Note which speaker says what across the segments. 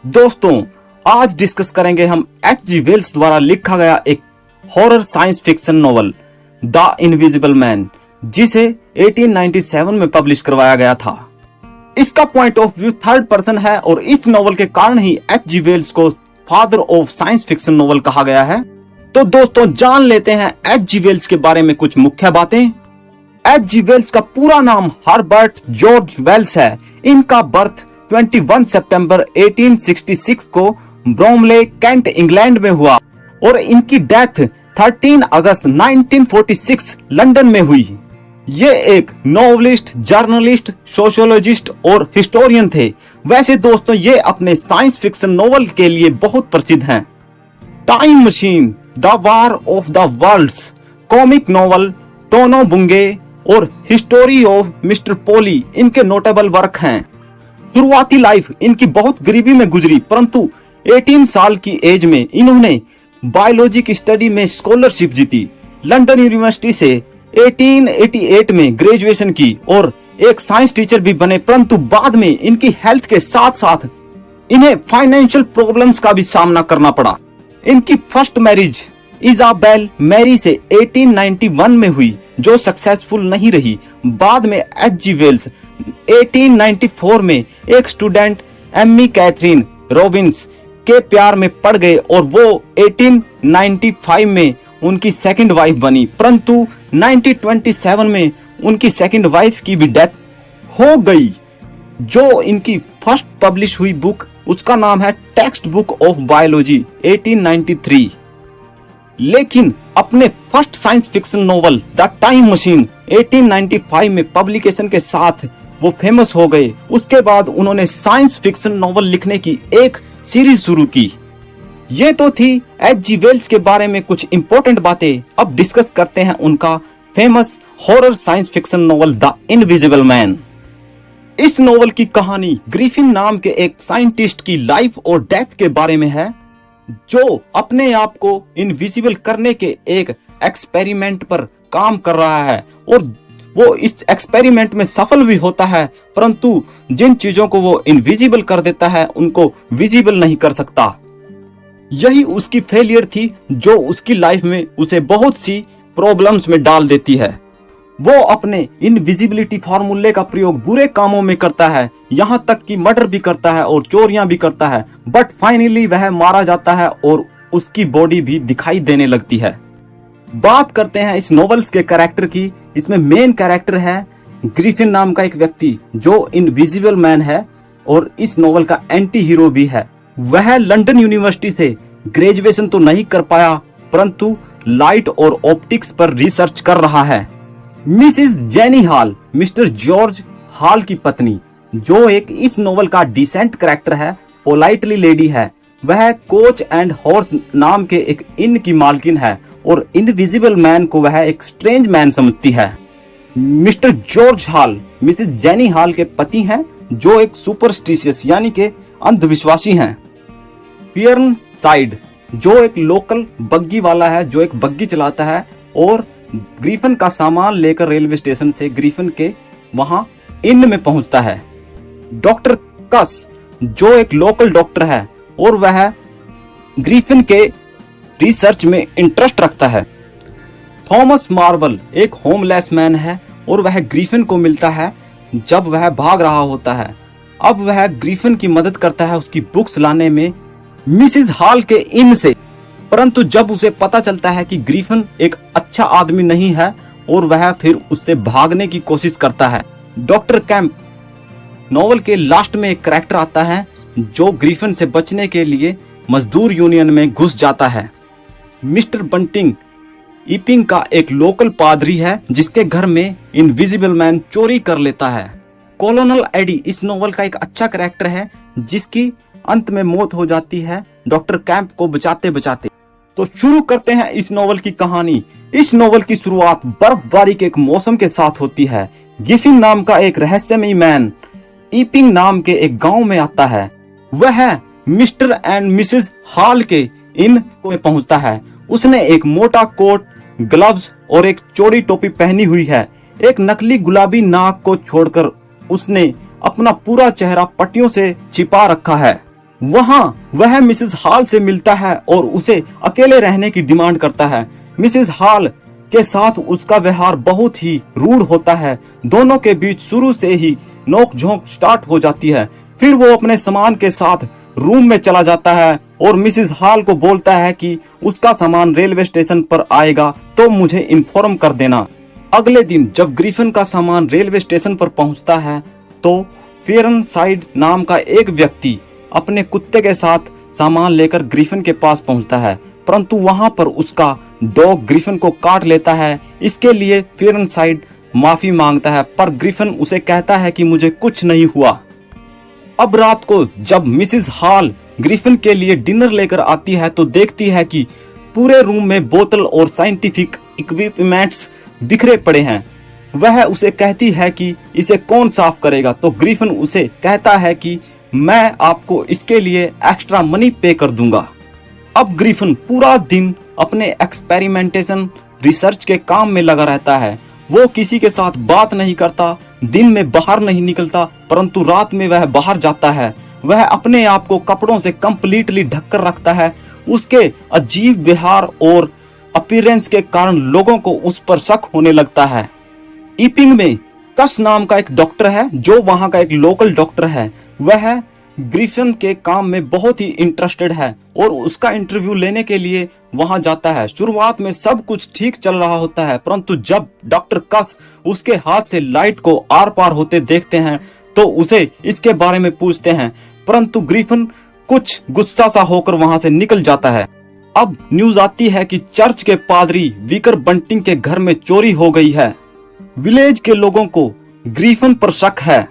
Speaker 1: दोस्तों, आज डिस्कस करेंगे हम H.G. वेल्स द्वारा लिखा गया एक horror science fiction novel the invisible man, जिसे 1897 में पब्लिश करवाया गया था। इसका point of view third person है और इस नॉवल के कारण ही H.G. वेल्स को father of science fiction novel कहा गया है। तो दोस्तों, जान लेते हैं H.G. वेल्स के बारे में कुछ मुख्य बातें। H.G. वेल्स का पूरा नाम हर्बर्ट जॉर्ज वेल्स है। इनका बर्थ 21 सितंबर 1866 को ब्रोमले, कैंट, इंग्लैंड में हुआ और इनकी डेथ 13 अगस्त 1946 लंदन में हुई। ये एक नॉवलिस्ट, जर्नलिस्ट, सोशियोलॉजिस्ट और हिस्टोरियन थे। वैसे दोस्तों, ये अपने साइंस फिक्शन नॉवल के लिए बहुत प्रसिद्ध हैं। Time machine, the war of the worlds, comic novel Tono Bungay और हिस्टोरी ऑफ मिस्टर पोली इनके नोटेबल वर्क हैं। शुरुआती लाइफ इनकी बहुत गरीबी में गुजरी, परंतु 18 साल की एज में इन्होंने बायोलॉजी की स्टडी में स्कॉलरशिप जीती। लंदन यूनिवर्सिटी से 1888 में ग्रेजुएशन की और एक साइंस टीचर भी बने, परंतु बाद में इनकी हेल्थ के साथ साथ इन्हें फाइनेंशियल प्रॉब्लम्स का भी सामना करना पड़ा। इनकी फर्स्ट मैरिज इजाबेल मैरी से 1891 में हुई, जो सक्सेसफुल नहीं रही। बाद में H.G. वेल्स 1894 में एक स्टूडेंट एम्मी कैथरीन रॉबिन्स के प्यार में पड़ गए और वो 1895 में उनकी सेकंड वाइफ बनी, परंतु 1927 में उनकी सेकंड वाइफ की भी डेथ हो गई। जो इनकी फर्स्ट पब्लिश हुई बुक, उसका नाम है टेक्स्ट बुक ऑफ बायोलॉजी 1893। लेकिन अपने first science fiction novel the time machine 1895 में पब्लिकेशन के साथ वो फेमस हो गए। उसके बाद उन्होंने साइंस फिक्शन नॉवल लिखने की एक सीरीज शुरू की। ये तो थी H.G. वेल्स के बारे में कुछ इंपॉर्टेंट बातें। अब डिस्कस करते हैं उनका famous horror science fiction novel the invisible man. इस नॉवल की कहानी ग्रिफिन नाम के एक साइंटिस्ट की लाइफ और डेथ के बारे में है, जो अपने आप को इनविजिबल करने के एक एक्सपेरिमेंट पर काम कर रहा है और वो इस एक्सपेरिमेंट में सफल भी होता है, परंतु जिन चीजों को वो इनविजिबल कर देता है उनको विजिबल नहीं कर सकता। यही उसकी फेलियर थी, जो उसकी लाइफ में उसे बहुत सी प्रॉब्लम्स में डाल देती है। वो अपने इनविजिबिलिटी फार्मूले का प्रयोग बुरे कामों में करता है, यहाँ तक कि मर्डर भी करता है और चोरियां भी करता है, बट फाइनली वह मारा जाता है और उसकी बॉडी भी दिखाई देने लगती है। बात करते हैं इस नॉवेल्स के कैरेक्टर की। इसमें मेन कैरेक्टर है ग्रिफिन नाम का एक व्यक्ति, जो इनविजिबल मैन है और इस नॉवल का एंटी हीरो भी है। वह लंदन यूनिवर्सिटी से ग्रेजुएशन तो नहीं कर पाया, परंतु लाइट और ऑप्टिक्स पर रिसर्च कर रहा है। Mrs jenny hall, mister George hall की पत्नी, जो एक इस नॉवल का डिसेंट कैरेक्टर है, पोलाइटली लेडी है। वह कोच एंड हॉर्स नाम के एक इन की मालकिन है और इनविजिबल मैन को वह एक स्ट्रेंज मैन समझती है। Mister George hall Mrs jenny hall के पति हैं, जो एक सुपरस्टिशियस यानी के अंधविश्वासी हैं। पियर्न साइड, जो एक लोकल बग्गी वाला है, जो एक बग्गी चलाता है और ग्रिफिन का सामान लेकर रेलवे स्टेशन से ग्रिफिन के वहां इन में पहुंचता है। डॉक्टर कस, जो एक लोकल डॉक्टर है और वह ग्रिफिन के रिसर्च में इंटरेस्ट रखता है। थॉमस मार्बल एक होमलेस मैन है और वह ग्रिफिन को मिलता है जब वह भाग रहा होता है। अब वह ग्रिफिन की मदद करता है उसकी बुक्स लाने में मिसिस हॉल के इन से, परंतु जब उसे पता चलता है कि ग्रिफिन एक अच्छा आदमी नहीं है और वह फिर उससे भागने की कोशिश करता है। डॉक्टर कैंप, नॉवल के लास्ट में एक कैरेक्टर आता है जो ग्रिफिन से बचने के लिए मजदूर यूनियन में घुस जाता है। मिस्टर बंटिंग ईपिंग का एक लोकल पादरी है, जिसके घर में इनविजिबल मैन चोरी कर लेता है। कॉलोनल एडी इस नॉवल का एक अच्छा कैरेक्टर है, जिसकी अंत में मौत हो जाती है डॉक्टर कैंप को बचाते बचाते। तो शुरू करते हैं इस नॉवल की कहानी। इस नॉवल की शुरुआत बर्फबारी के एक मौसम के साथ होती है। गिफिन नाम का एक रहस्यमयी मैन ईपिंग नाम के एक गांव में आता है। वह मिस्टर एंड मिसेस हॉल के इन में पहुंचता है। उसने एक मोटा कोट, ग्लव्स और एक चौड़ी टोपी पहनी हुई है। एक नकली गुलाबी नाक को छोड़कर उसने अपना पूरा चेहरा पट्टियों से छिपा रखा है। वहां वह मिसेस हॉल से मिलता है और उसे अकेले रहने की डिमांड करता है। मिसेस हॉल के साथ उसका व्यवहार बहुत ही रूड होता है। दोनों के बीच शुरू से ही नोक-झोंक स्टार्ट हो जाती है। फिर वो अपने सामान के साथ रूम में चला जाता है और मिसेस हॉल को बोलता है कि उसका सामान रेलवे स्टेशन पर आएगा तो मुझे इन्फॉर्म कर देना। अगले दिन जब ग्रिफिन का सामान रेलवे स्टेशन पर पहुंचता है तो फेरनसाइड नाम का एक व्यक्ति अपने कुत्ते के साथ सामान लेकर ग्रिफिन के पास पहुंचता है, परंतु वहां पर उसका डॉग ग्रिफिन को काट लेता है। इसके लिए फेरनसाइड माफी मांगता है, पर ग्रिफिन उसे कहता है कि मुझे कुछ नहीं हुआ। अब रात को जब मिसेस हॉल ग्रिफिन के लिए डिनर लेकर आती है तो देखती है कि पूरे रूम में बोतल और साइंटिफिक इक्विपमेंट्स बिखरे पड़े हैं। वह उसे कहती है कि इसे कौन साफ करेगा, तो ग्रिफिन उसे कहता है कि मैं आपको इसके लिए एक्स्ट्रा मनी पे कर दूंगा। अब ग्रिफिन पूरा दिन अपने एक्सपेरिमेंटेशन रिसर्च के काम में लगा रहता है। वो किसी के साथ बात नहीं करता, दिन में बाहर नहीं निकलता, परंतु रात में वह बाहर जाता है। वह अपने आप को कपड़ों से कंप्लीटली ढककर रखता है। उसके अजीब व्यवहार और अपीयरेंस के कारण लोगों को उस पर शक होने लगता है। ईपिंग में कश नाम का एक डॉक्टर है जो वहां का एक लोकल डॉक्टर है। वह ग्रिफिन के काम में बहुत ही इंटरेस्टेड है और उसका इंटरव्यू लेने के लिए वहां जाता है। शुरुआत में सब कुछ ठीक चल रहा होता है, परंतु जब डॉक्टर कस उसके हाथ से लाइट को आर पार होते देखते हैं तो उसे इसके बारे में पूछते हैं, परंतु ग्रिफिन कुछ गुस्सा सा होकर वहां से निकल जाता है। अब न्यूज आती है कि चर्च के पादरी विकर बंटिंग के घर में चोरी हो गई है। विलेज के लोगों को ग्रिफिन पर शक है।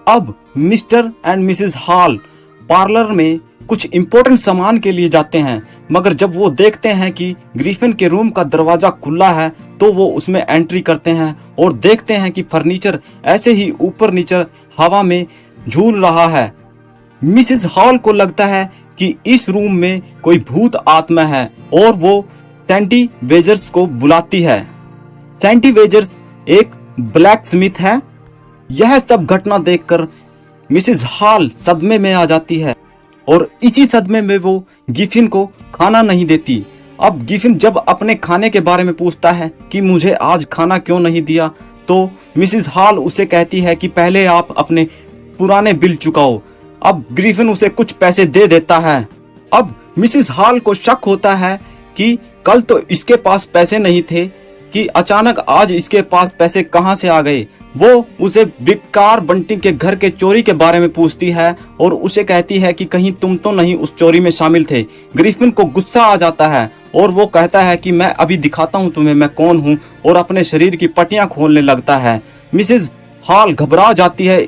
Speaker 1: अब mister and Mrs hall parlour में कुछ इंपॉर्टेंट सामान के लिए जाते हैं, मगर जब वो देखते हैं कि ग्रिफिन के रूम का दरवाजा खुला है तो वो उसमें एंट्री करते हैं और देखते हैं कि फर्नीचर ऐसे ही ऊपर नीचे हवा में झूल रहा है। मिसेस हॉल को लगता है कि इस रूम में कोई भूत आत्मा है और वो सैंडी वेजर्स को बुलाती है। सैंडी वेजर्स एक ब्लैक स्मिथ है। यह सब घटना देखकर मिसेस हॉल सदमे में आ जाती है और इसी सदमे में वो ग्रिफिन को खाना नहीं देती। अब ग्रिफिन जब अपने खाने के बारे में पूछता है कि मुझे आज खाना क्यों नहीं दिया, तो मिसेस हॉल उसे कहती है कि पहले आप अपने पुराने बिल चुकाओ। अब ग्रिफिन उसे कुछ पैसे दे देता है। अब मिसेस हॉल को शक होता है कि कल तो इसके पास पैसे नहीं थे कि अचानक आज इसके पास पैसे कहां से आ गए। वो उसे विकार बंटिंग के घर के चोरी के बारे में पूछती है और उसे कहती है कि कहीं तुम तो नहीं उस चोरी में शामिल थे। ग्रिफिन को गुस्सा आ जाता है और वो कहता है कि मैं अभी दिखाता हूँ तुम्हें मैं कौन हूँ, और अपने शरीर की पट्टियां खोलने लगता है। मिसेस हॉल घबरा जाती है।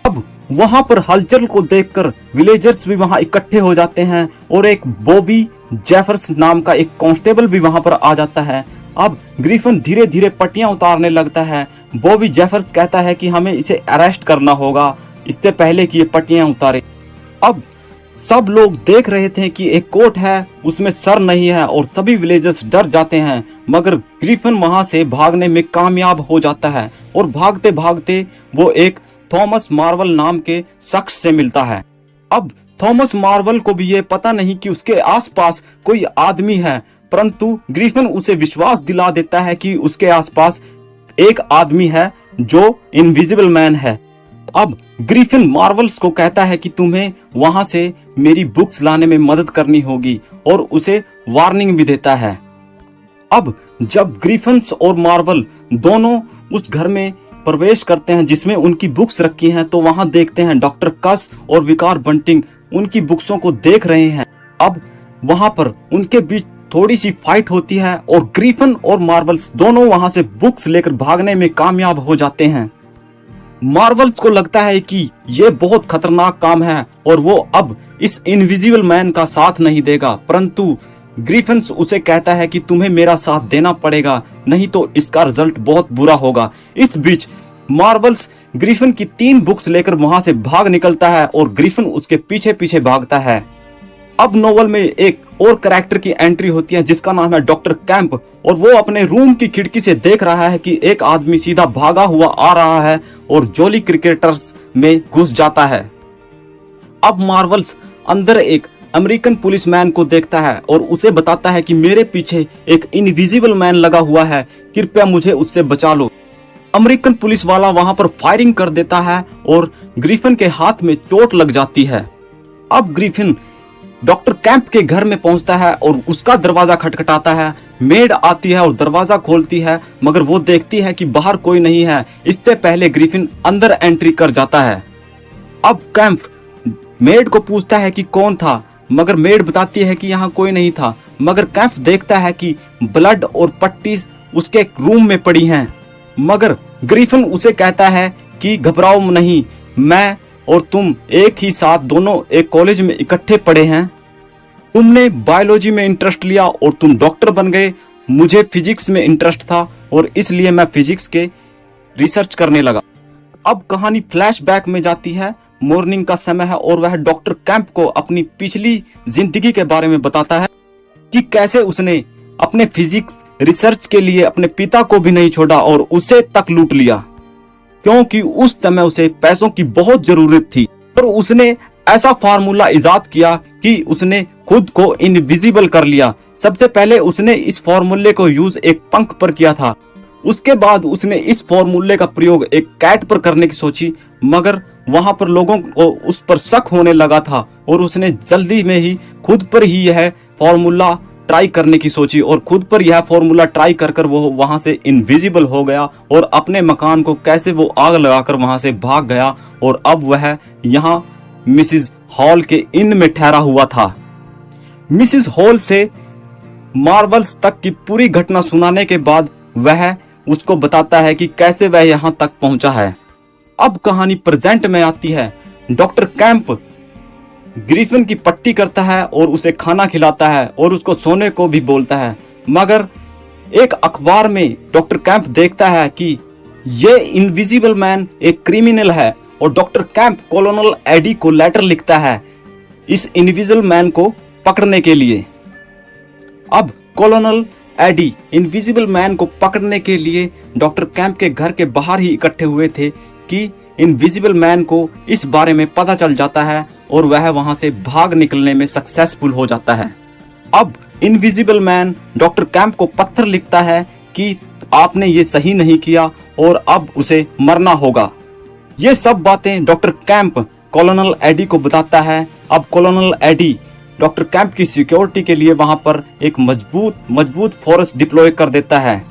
Speaker 1: अब वहां पर हलचल को देखकर विलेजर्स भी वहां इकट्ठे हो जाते हैं और एक बॉबी जेफर्स नाम का एक कांस्टेबल भी वहां पर आ जाता है। अब ग्रिफिन धीरे धीरे पट्टियां उतारने लगता है। बॉबी जेफर्स कहता है कि हमें इसे अरेस्ट करना होगा इससे पहले कि ये पट्टियां उतारे। अब सब लोग देख रहे थे कि एक कोट है उसमें सर नहीं है और सभी विलेजर्स डर जाते हैं, मगर ग्रिफिन वहां से भागने में कामयाब हो जाता है और भागते भागते वो एक थॉमस मार्वल नाम के शख्स से मिलता है। अब थॉमस मार्वल को भी ये पता नहीं कि उसके आसपास कोई आदमी है, परंतु ग्रिफिन उसे विश्वास दिला देता है कि उसके आसपास एक आदमी है जो इनविजिबल मैन है। अब ग्रिफिन मार्वल्स को कहता है कि तुम्हें वहां से मेरी बुक्स लाने में मदद करनी होगी और उसे वार्निंग भी देता है। अब जब ग्रिफिन्स और मार्वल दोनों उस घर में प्रवेश करते हैं जिसमें उनकी बुक्स रखी हैं, तो वहां देखते हैं डॉक्टर कस और विकार बंटिंग उनकी बुक्सों को देख रहे हैं। अब वहां पर उनके बीच थोड़ी सी फाइट होती है और ग्रिफिन और मार्वल्स दोनों वहां से बुक्स लेकर भागने में कामयाब हो जाते हैं। मार्वल्स को लगता है कि ये बहुत खतरनाक काम है और वो अब इस इनविजिबल मैन का साथ नहीं देगा, परंतु ग्रिफिन उसे कहता है कि तुम्हें मेरा साथ देना पड़ेगा, नहीं तो इसका रिजल्ट बहुत बुरा होगा। इस बीच मार्वल्स ग्रिफिन की 3 बुक्स लेकर वहां से भाग निकलता है और ग्रिफिन उसके पीछे पीछे भागता है। अब नोवेल में एक और कैरेक्टर की एंट्री होती है जिसका नाम है डॉक्टर कैंप, और वो अपने रूम की खिड़की से देख रहा है कि एक आदमी सीधा भागा हुआ आ रहा है और जोली क्रिकेटर्स में घुस जाता है। अब मार्वल्स अंदर एक अमेरिकन पुलिसमैन को देखता है और उसे बताता है कि मेरे पीछे एक इनविजिबल मैन लगा हुआ है, कृपया मुझे उससे बचा लो। अमेरिकन पुलिस वाला वहां पर फायरिंग कर देता है और ग्रिफिन के हाथ में चोट लग जाती है। अब ग्रिफिन डॉक्टर कैंप के घर में पहुंचता है और उसका दरवाजा खटखटाता है। मेड आती है और दरवाजा खोलती है, मगर वो देखती है कि बाहर कोई नहीं है। इससे पहले ग्रिफिन अंदर एंट्री कर जाता है। अब कैंप मेड को पूछता है कि कौन था, मगर मेड बताती है कि यहाँ कोई नहीं था। मगर कैंप देखता है कि ब्लड और पट्टी उसके रूम में पड़ी हैं। मगर ग्रिफिन उसे कहता है कि घबराओ नहीं, मैं और तुम एक ही साथ दोनों एक कॉलेज में इकट्ठे पढ़े हैं। तुमने बायोलॉजी में इंटरेस्ट लिया और तुम डॉक्टर बन गए। मुझे फिजिक्स में इंटरेस्ट था और इसलिए मैं फिजिक्स के रिसर्च करने लगा। अब कहानी फ्लैशबैक में जाती है। मॉर्निंग का समय है और वह डॉक्टर कैंप को अपनी पिछली जिंदगी के बारे में बताता है कि कैसे उसने अपने फिजिक्स रिसर्च के लिए अपने पिता को भी नहीं छोड़ा और उसे तक लूट लिया, क्योंकि उस समय उसे पैसों की बहुत जरूरत थी। और उसने ऐसा फार्मूला इजाद किया कि उसने खुद को इनविजिबल कर लिया। सबसे पहले उसने इस फार्मूले को यूज एक पंख पर किया था। उसके बाद उसने इस फार्मूले का प्रयोग एक कैट पर करने की सोची, मगर वहां पर लोगों को उस पर शक होने लगा था और उसने जल्दी में ही खुद पर ही यह फार्मूला ट्राई करने की सोची और खुद पर यह फार्मूला ट्राई कर वो वहां से इनविजिबल हो गया और अपने मकान को कैसे वो आग लगाकर वहां से भाग गया। और अब वह यहाँ मिसिस हॉल के इन में ठहरा हुआ था। मिसिस हॉल से मार्वल्स तक की पूरी घटना सुनाने के बाद वह उसको बताता है कि कैसे वह यहाँ तक पहुंचा है। अब कहानी प्रेजेंट में आती है। डॉक्टर कैंप ग्रिफिन की पट्टी करता है और उसे खाना खिलाता है और उसको सोने को भी बोलता है, मगर एक अखबार में डॉक्टर कैंप देखता है कि ये इनविजिबल मैन एक क्रिमिनल है और डॉक्टर कैंप कॉलोनल एडी को लेटर लिखता है इस इनविजिबल मैन को पकड़ने के लिए। अब कॉलोनल एडी इनविजिबल मैन को पकड़ने के लिए डॉक्टर कैंप के घर के बाहर ही इकट्ठे हुए थे कि इनविजिबल मैन को इस बारे में पता चल जाता है और वह वहां से भाग निकलने में सक्सेसफुल हो जाता है। अब इनविजिबल मैन डॉक्टर कैंप को पत्थर लिखता है कि आपने ये सही नहीं किया और अब उसे मरना होगा। ये सब बातें डॉक्टर कैंप कॉलोनल एडी को बताता है। अब कॉलोनल एडी डॉक्टर कैंप की सिक्योरिटी के लिए वहां पर एक मजबूत फोर्स डिप्लॉय कर देता है।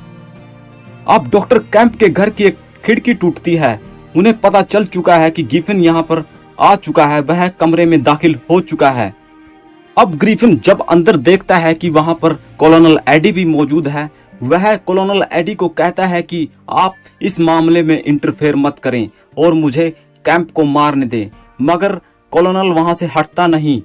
Speaker 1: अब डॉक्टर कैंप के घर की एक खिड़की टूटती है। उन्हें पता चल चुका है कि ग्रिफिन यहाँ पर आ चुका है, वह कमरे में दाखिल हो चुका है। अब ग्रिफिन जब अंदर देखता है कि वहां पर कॉलोनल एडी भी मौजूद है, वह कॉलोनल एडी को कहता है कि आप इस मामले में इंटरफेयर मत करें और मुझे कैंप को मारने दें, मगर कॉलोनल वहां से हटता नहीं।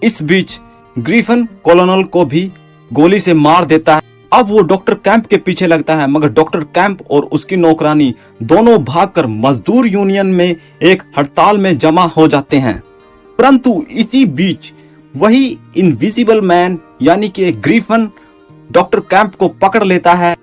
Speaker 1: इस बीच ग्रिफिन कॉलोनल को भी गोली से मार देता है। अब वो डॉक्टर कैंप के पीछे लगता है, मगर डॉक्टर कैंप और उसकी नौकरानी दोनों भागकर मजदूर यूनियन में एक हड़ताल में जमा हो जाते हैं। परंतु इसी बीच वही इनविजिबल मैन यानी कि ग्रिफिन डॉक्टर कैंप को पकड़ लेता है।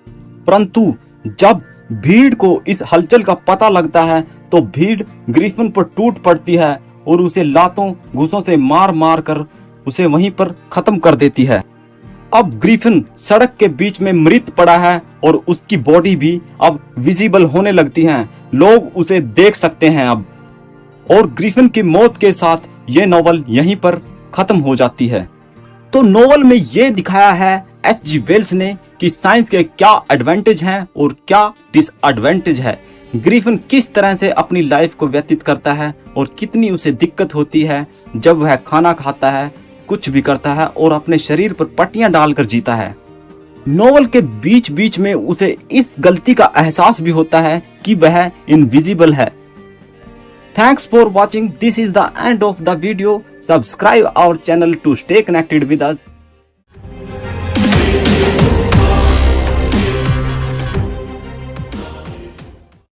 Speaker 1: परंतु जब भीड़ को इस हलचल का पता लगता है तो भीड़ ग्रिफिन पर टूट पड़ती है और उसे लातों घूसों से मार मार कर उसे वहीं पर खत्म कर देती है। अब ग्रिफिन सड़क के बीच में मृत पड़ा है और उसकी बॉडी भी अब विजिबल होने लगती है। लोग उसे देख सकते हैं अब। और ग्रिफिन की मौत के साथ ये नॉवल यहीं पर खत्म हो जाती है। तो नॉवल में ये दिखाया है H.G. वेल्स ने कि साइंस के क्या एडवांटेज हैं और क्या डिसएडवांटेज है। ग्रिफिन किस तरह से अपनी लाइफ को व्यतीत करता है और कितनी उसे दिक्कत होती है जब वह खाना खाता है, कुछ भी करता है और अपने शरीर पर पट्टियां डालकर जीता है। नॉवल के बीच बीच में उसे इस गलती का एहसास भी होता है कि वह इनविजिबल है। Thanks for watching. This is the end of the video. Subscribe our channel to stay connected with us.